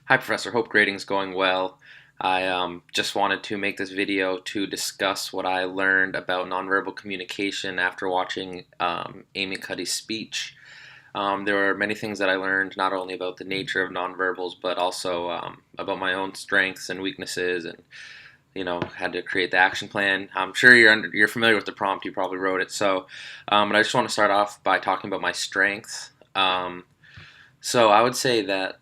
Hi, Professor. Hope grading's going well. I just wanted to make this video to discuss what I learned about nonverbal communication after watching Amy Cuddy's speech. There were many things that I learned, not only about the nature of nonverbals, but also about my own strengths and weaknesses, and had to create the action plan. I'm sure you're familiar with the prompt. You probably wrote it. But I just want to start off by talking about my strengths. So I would say that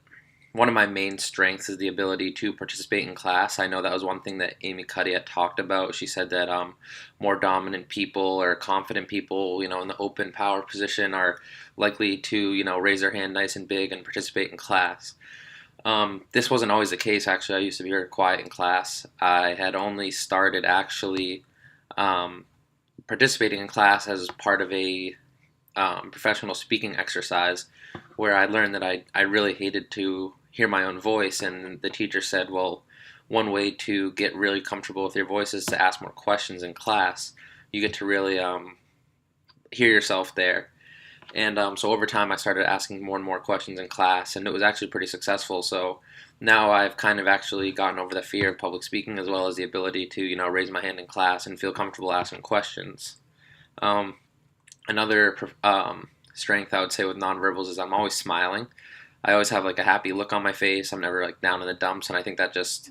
one of my main strengths is the ability to participate in class. I know that was one thing that Amy Cuddy had talked about. She said that more dominant people or confident people, in the open power position are likely to, raise their hand nice and big and participate in class. This wasn't always the case, actually. I used to be very quiet in class. I had only started actually um, participating in class as part of a professional speaking exercise where I learned that I really hated to hear my own voice. And the teacher said, well, one way to get really comfortable with your voice is to ask more questions in class. You get to really hear yourself there. And so over time, I started asking more and more questions in class, and it was actually pretty successful. So now I've kind of actually gotten over the fear of public speaking, as well as the ability to, raise my hand in class and feel comfortable asking questions. Um, Another strength I would say with nonverbals is I'm always smiling. I always have like a happy look on my face. I'm never like down in the dumps, and I think that just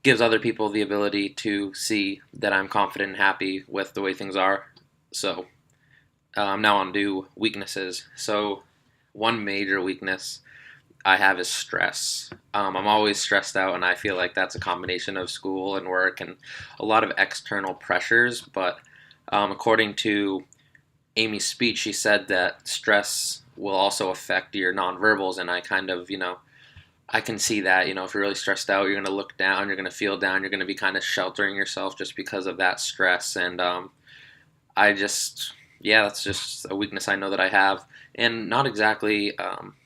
gives other people the ability to see that I'm confident and happy with the way things are. So now on to weaknesses. So one major weakness I have is stress. I'm always stressed out, and I feel like that's a combination of school and work and a lot of external pressures. But according to Amy's speech, she said that stress will also affect your nonverbals, and I kind of, I can see that, if you're really stressed out, you're going to look down, you're going to feel down, you're going to be kind of sheltering yourself just because of that stress. And I just, yeah, that's just a weakness I know that I have. And not exactly,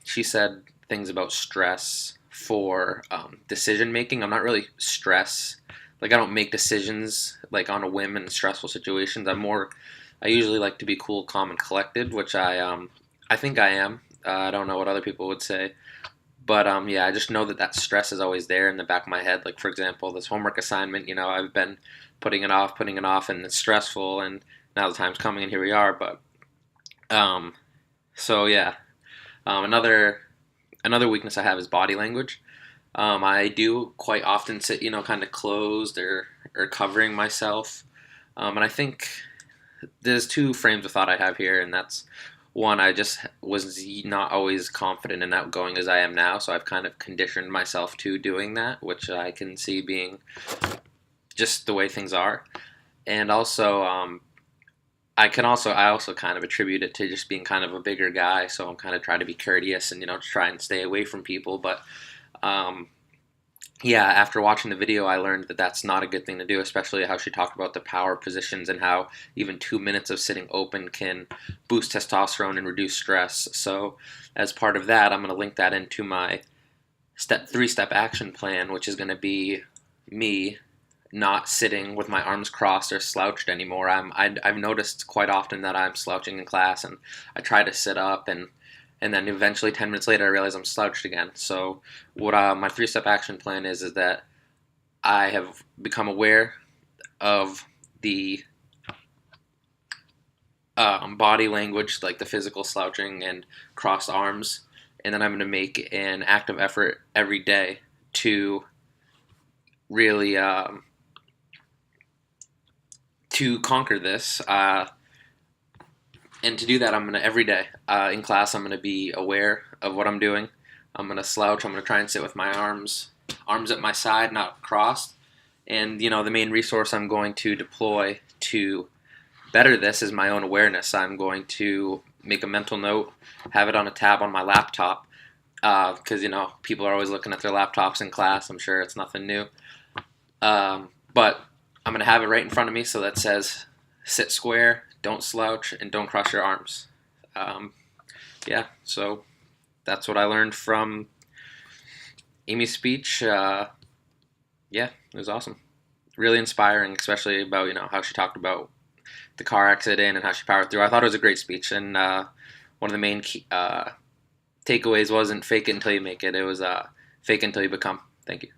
she said things about stress for decision making. I'm not really stressed. Like, I don't make decisions like on a whim in stressful situations. I usually like to be cool, calm, and collected, which I think I am. I don't know what other people would say, but yeah, I just know that that stress is always there in the back of my head. Like, for example, this homework assignment, I've been putting it off, and it's stressful, and now the time's coming, and here we are. But um, so yeah, another weakness I have is body language. I do quite often sit, kind of closed or covering myself, and I think there's two frames of thought I have here, and that's one, I just was not always confident and outgoing as I am now, so I've kind of conditioned myself to doing that, which I can see being just the way things are. And also, I also kind of attribute it to just being kind of a bigger guy, so I'm kind of trying to be courteous and try and stay away from people. But um, yeah, after watching the video, I learned that that's not a good thing to do, especially how she talked about the power positions and how even 2 minutes of sitting open can boost testosterone and reduce stress. So, as part of that, I'm going to link that into my three-step action plan, which is going to be me not sitting with my arms crossed or slouched anymore. I've noticed quite often that I'm slouching in class, and I try to sit up, and then eventually 10 minutes later I realize I'm slouched again. So what my three-step action plan is that I have become aware of the body language, like the physical slouching and crossed arms, and then I'm going to make an active effort every day to really to conquer this. And to do that, I'm gonna every day in class, I'm gonna be aware of what I'm doing. I'm gonna slouch. I'm gonna try and sit with my arms at my side, not crossed. And the main resource I'm going to deploy to better this is my own awareness. I'm going to make a mental note, have it on a tab on my laptop, because people are always looking at their laptops in class. I'm sure it's nothing new, but I'm gonna have it right in front of me, so that says sit square, don't slouch, and don't cross your arms. Um, yeah, so that's what I learned from Amy's speech. Yeah, it was awesome. Really inspiring, especially about how she talked about the car accident and how she powered through. I thought it was a great speech, and one of the main takeaways wasn't fake it until you make it. It was Fake until you become. Thank you.